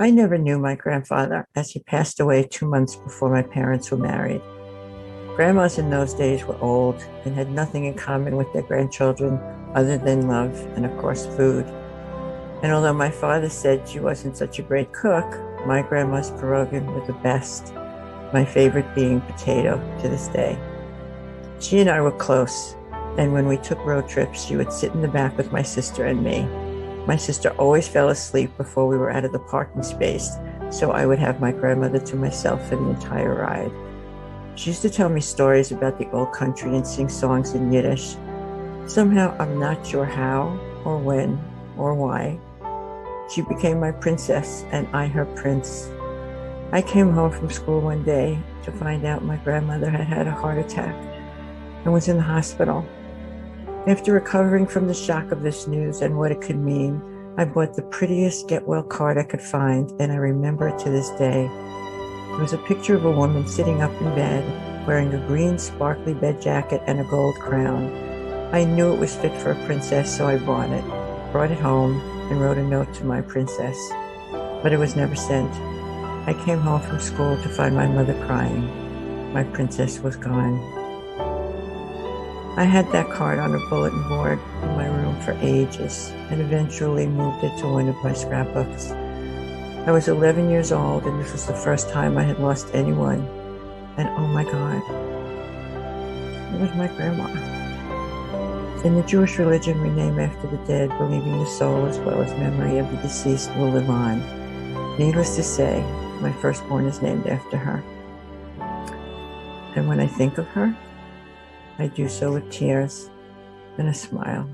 I never knew my grandfather, as he passed away 2 months before my parents were married. Grandmas in those days were old and had nothing in common with their grandchildren other than love and, of course, food. And although my father said she wasn't such a great cook, my grandma's pierogi were the best, my favorite being potato to this day. She and I were close, and when we took road trips, she would sit in the back with my sister and me. My sister always fell asleep before we were out of the parking space, so I would have my grandmother to myself for the entire ride. She used to tell me stories about the old country and sing songs in Yiddish. Somehow, I'm not sure how or when or why. She became my princess and I her prince. I came home from school one day to find out my grandmother had had a heart attack and was in the hospital. After recovering from the shock of this news and what it could mean, I bought the prettiest get well card I could find, and I remember it to this day. It was a picture of a woman sitting up in bed, wearing a green sparkly bed jacket and a gold crown. I knew it was fit for a princess, so I bought it, brought it home, and wrote a note to my princess. But it was never sent. I came home from school to find my mother crying. My princess was gone. I had that card on a bulletin board in my room for ages and eventually moved it to one of my scrapbooks. I was 11 years old and this was the first time I had lost anyone. And oh my God, it was my grandma. In the Jewish religion, we name after the dead, believing the soul as well as memory of the deceased will live on. Needless to say, my firstborn is named after her. And when I think of her, I do so with tears and a smile.